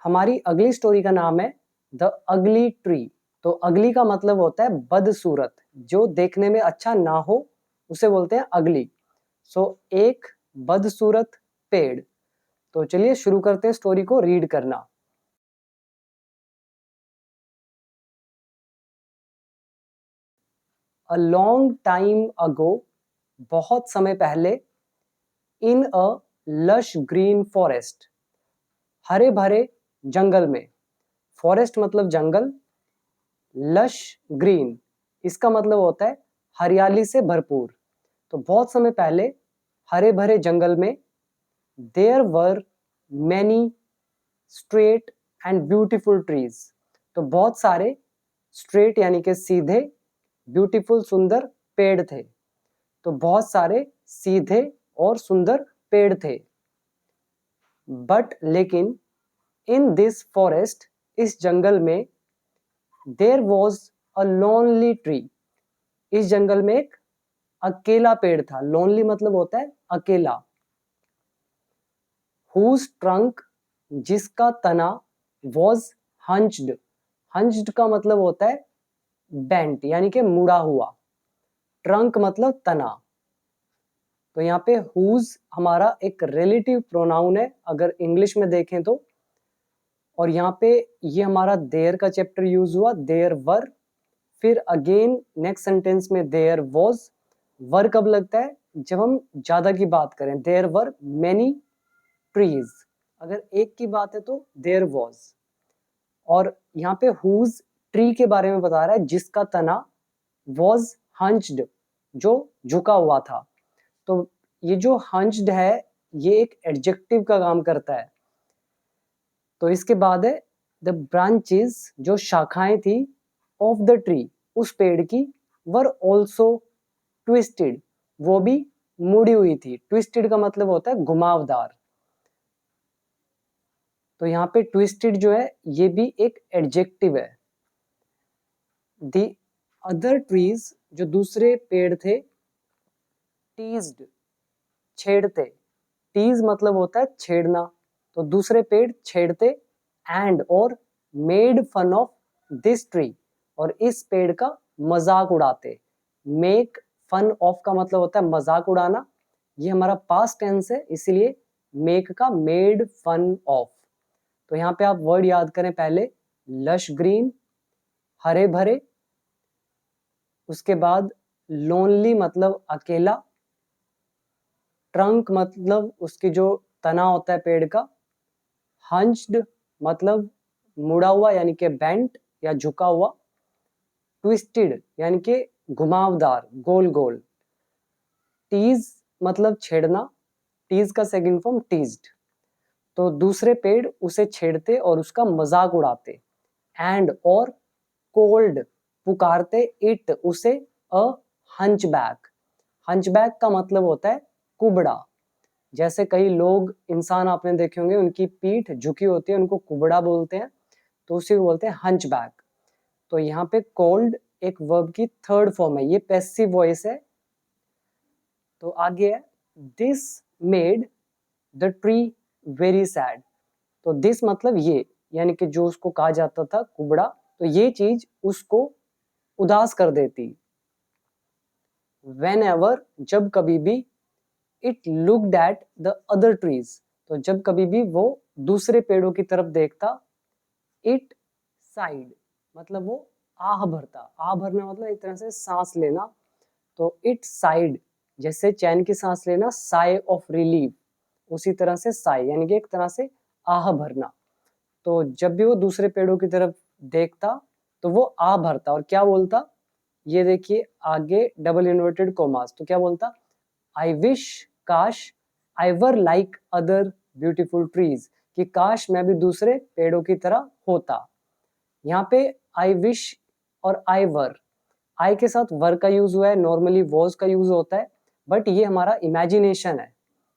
हमारी अगली स्टोरी का नाम है द अगली ट्री। तो अगली का मतलब होता है बदसूरत, जो देखने में अच्छा ना हो उसे बोलते हैं अगली। सो एक बदसूरत पेड़। तो चलिए शुरू करते हैं स्टोरी को रीड करना। अ लॉन्ग टाइम अगो, बहुत समय पहले, इन अ लश ग्रीन फॉरेस्ट, हरे भरे जंगल में। फॉरेस्ट मतलब जंगल, लश ग्रीन इसका मतलब होता है हरियाली से भरपूर। तो बहुत समय पहले हरे भरे जंगल में there were many straight and beautiful trees. तो बहुत सारे स्ट्रेट यानी कि सीधे, ब्यूटीफुल सुंदर पेड़ थे। तो बहुत सारे सीधे और सुंदर पेड़ थे। बट लेकिन इन दिस फॉरेस्ट, इस जंगल में, there was a lonely tree, इस जंगल में एक अकेला पेड़ था। लोनली मतलब होता है अकेला। whose trunk, जिसका तना, was hunched, hunched का मतलब होता है bent यानी कि मुड़ा हुआ। ट्रंक मतलब तना। तो यहाँ पे whose हमारा एक रिलेटिव प्रोनाउन है अगर इंग्लिश में देखें तो। और यहाँ पे ये हमारा देयर का चैप्टर यूज हुआ, देयर वर। फिर अगेन नेक्स्ट सेंटेंस में देयर वॉज। वर कब लगता है? जब हम ज्यादा की बात करें। देयर वर मैनी ट्रीज, अगर एक की बात है तो देयर वॉज। और यहाँ पे हुज ट्री के बारे में बता रहा है जिसका तना वॉज हंच्ड, जो झुका हुआ था। तो ये जो हंच्ड है ये एक एडजेक्टिव का काम करता है। तो इसके बाद है द ब्रांचेस, जो शाखाएं थी, ऑफ द ट्री, उस पेड़ की, वर ऑल्सो ट्विस्टेड, वो भी मुड़ी हुई थी। ट्विस्टेड का मतलब होता है घुमावदार। तो यहाँ पे ट्विस्टेड जो है ये भी एक एडजेक्टिव है। द अदर ट्रीज, जो दूसरे पेड़ थे, टीज्ड, छेड़ते। टीज मतलब होता है छेड़ना। तो दूसरे पेड़ छेड़ते, एंड और made fun of this tree, और इस पेड़ का मजाक उड़ाते। मेक फन ऑफ का मतलब होता है मजाक उड़ाना। ये हमारा पास्ट टेंस है, इसीलिए मेक का मेड फन ऑफ। तो यहाँ पे आप वर्ड याद करें पहले, लश ग्रीन हरे भरे, उसके बाद लोनली मतलब अकेला, ट्रंक मतलब उसकी जो तना होता है पेड़ का, हंच्ड मतलब मुड़ा हुआ यानी कि बेंट या झुका हुआ, ट्विस्टेड यानी कि घुमावदार गोल गोल, टीज मतलब छेड़ना, टीज का सेकंड फॉर्म टीज्ड। तो दूसरे पेड़ उसे छेड़ते और उसका मजाक उड़ाते, एंड और कोल्ड पुकारते, इट उसे, अ हंचबैक। हंचबैक का मतलब होता है कुबड़ा। जैसे कई लोग इंसान आपने देखे होंगे उनकी पीठ झुकी होती है, उनको कुबड़ा बोलते हैं, तो उसी को बोलते हैं हंचबैक। तो यहाँ पे कोल्ड एक वर्ब की थर्ड फॉर्म है, ये पैसिव वॉइस है। तो आगे है this made the tree very sad. तो दिस मतलब ये, यानी कि जो उसको कहा जाता था कुबड़ा, तो ये चीज उसको उदास कर देती। whenever, जब कभी भी, it looked at the other trees, तो जब कभी भी वो दूसरे पेड़ों की तरफ देखता, it sighed मतलब वो आह भरता। आह भरना मतलब एक तरह से सांस लेना। तो it sighed जैसे चैन की सांस लेना, sigh of relief, उसी तरह से sigh यानी कि एक तरह से आह भरना। तो जब भी वो दूसरे पेड़ों की तरफ देखता तो वो आह भरता और क्या बोलता, ये देखिए आगे डबल इन्वर्टेड कोमास। तो क्या बोलता, आई विश, काश, I were like other beautiful trees, कि काश मैं भी दूसरे पेड़ों की तरह होता। यहाँ पे आई विश और आई वर, आई के साथ वर का यूज हुआ है, नॉर्मली वॉज का यूज होता है, बट ये हमारा इमेजिनेशन है,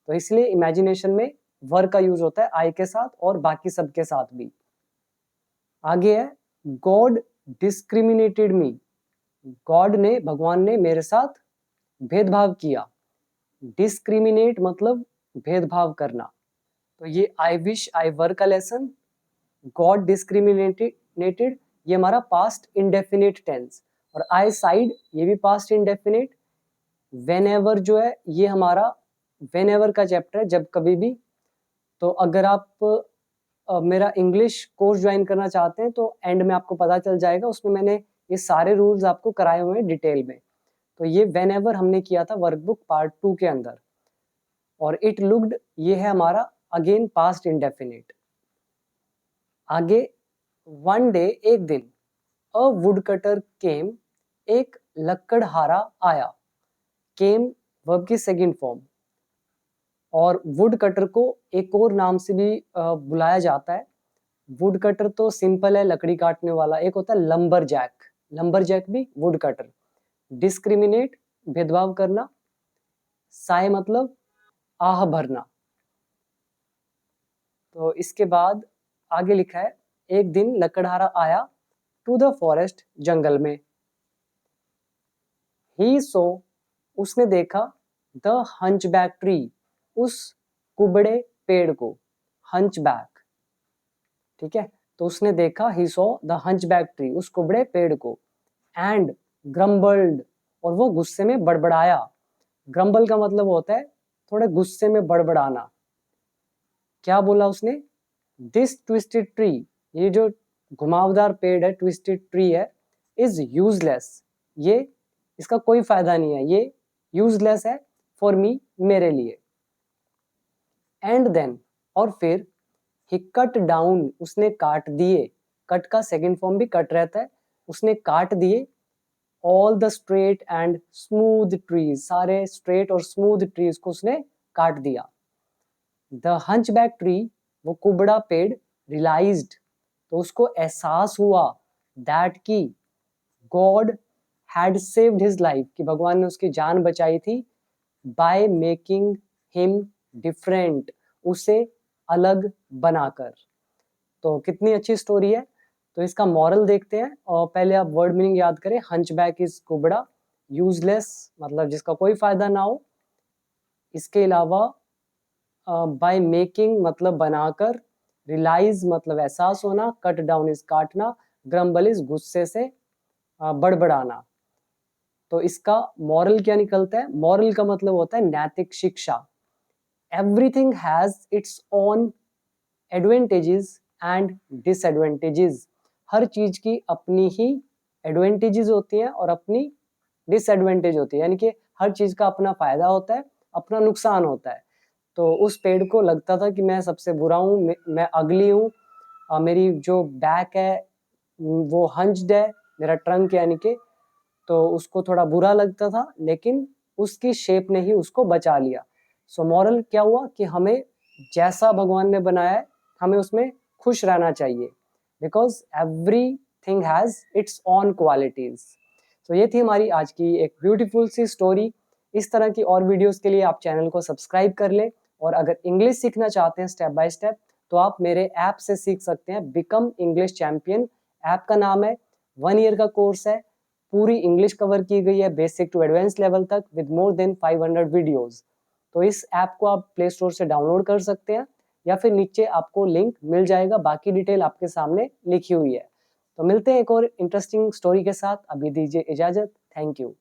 तो इसलिए इमेजिनेशन में वर का यूज होता है आई के साथ और बाकी सबके साथ भी। आगे है गॉड डिस्क्रिमिनेटेड मी, गॉड ने, भगवान ने मेरे साथ भेदभाव किया। डिस्क्रिमिनेट मतलब भेदभाव करना। तो ये आई विश आई वर का लेसन गॉड डिस्क्रिमिनेटेड, ये हमारा पास्ट इंडेफिनिट टेंस, और आई साइड ये भी पास्ट इंडेफिनिट। व्हेनेवर जो है ये हमारा व्हेनेवर का चैप्टर है, जब कभी भी। तो अगर आप मेरा इंग्लिश कोर्स ज्वाइन करना चाहते हैं तो एंड में आपको पता चल जाएगा, उसमें मैंने ये सारे रूल्स आपको कराए हुए हैं डिटेल में। तो ये व्हेनेवर हमने किया था वर्कबुक पार्ट 2 के अंदर। और इट लुक्ड ये है हमारा अगेन पास्ट इंडेफिनिट। आगे वन डे एक दिन, अ वुड कटर केम, एक लकड़हारा आया। केम वर्ब की सेकंड फॉर्म। और वुड कटर को एक और नाम से भी बुलाया जाता है। वुड कटर तो सिंपल है, लकड़ी काटने वाला। एक होता है लंबर जैक, लंबर जैक भी वुड कटर। डिस्क्रिमिनेट भेदभाव करना। साय मतलब आह भरना। तो इसके बाद आगे लिखा है, एक दिन लकड़हारा आया टू द फॉरेस्ट, जंगल में। ही सो उसने देखा, द हंचबैक ट्री उस कुबड़े पेड़ को। हंचबैक, ठीक है। तो उसने देखा, ही सो द हंचबैक ट्री उस कुबड़े पेड़ को। एंड ग्रम्बल्ड और वो गुस्से में बड़बड़ाया। ग्रम्बल का मतलब होता है थोड़े गुस्से में बड़बड़ाना। क्या बोला उसने, दिस ट्विस्टेड ट्री, ये जो घुमावदार पेड़ है, ट्विस्टेड ट्री है, इज यूजलेस, ये इसका कोई फायदा नहीं है, ये यूजलेस है फॉर मी, मेरे लिए। एंड देन और फिर, ही कट डाउन उसने काट दिए। कट का सेकंड फॉर्म भी कट रहता है। उसने काट दिए all the straight and smooth trees, सारे स्ट्रेट और स्मूथ ट्रीज को उसने काट दिया। द हंचबैक ट्री वो कुबड़ा पेड़, रियलाइज्ड तो उसको एहसास हुआ, दैट की God had saved his life कि भगवान ने उसकी जान बचाई थी, बाय मेकिंग हिम डिफरेंट उसे अलग बनाकर। तो कितनी अच्छी स्टोरी है। तो इसका मॉरल देखते हैं, और पहले आप वर्ड मीनिंग याद करें। हंचबैक इज कुबड़ा, यूजलेस मतलब जिसका कोई फायदा ना हो। इसके अलावा बाय मेकिंग मतलब बनाकर, रियलाइज मतलब एहसास होना, कट डाउन इज काटना, ग्रम्बल इज गुस्से से बड़बड़ाना। तो इसका मॉरल क्या निकलता है, मॉरल का मतलब होता है नैतिक शिक्षा। Everything has its own advantages and disadvantages. हर चीज की अपनी ही एडवांटेजेस होती हैं और अपनी डिसएडवांटेज होती है, यानी कि हर चीज का अपना फायदा होता है, अपना नुकसान होता है। तो उस पेड़ को लगता था कि मैं सबसे बुरा हूँ, मैं अगली हूँ, मेरी जो बैक है वो हंच्ड है, मेरा ट्रंक यानी कि, तो उसको थोड़ा बुरा लगता था, लेकिन उसकी शेप ने ही उसको बचा लिया। सो मॉरल क्या हुआ कि हमें जैसा भगवान ने बनाया है हमें उसमें खुश रहना चाहिए, because every thing has its on qualities. तो ये थी हमारी आज की एक ब्यूटीफुल सी स्टोरी। इस तरह की और वीडियोस के लिए आप चैनल को सब्सक्राइब कर लें, और अगर इंग्लिश सीखना चाहते हैं स्टेप बाय स्टेप तो आप मेरे ऐप से सीख सकते हैं। बिकम इंग्लिश चैंपियन ऐप का नाम है, 1 ईयर का कोर्स है, पूरी इंग्लिश कवर की गई है बेसिक टू एडवांस लेवल तक, विद मोर देन 500 वीडियोस। तो इस ऐप को आप प्ले स्टोर से डाउनलोड कर सकते हैं, या फिर नीचे आपको लिंक मिल जाएगा, बाकी डिटेल आपके सामने लिखी हुई है। तो मिलते हैं एक और इंटरेस्टिंग स्टोरी के साथ, अभी दीजिए इजाजत, थैंक यू।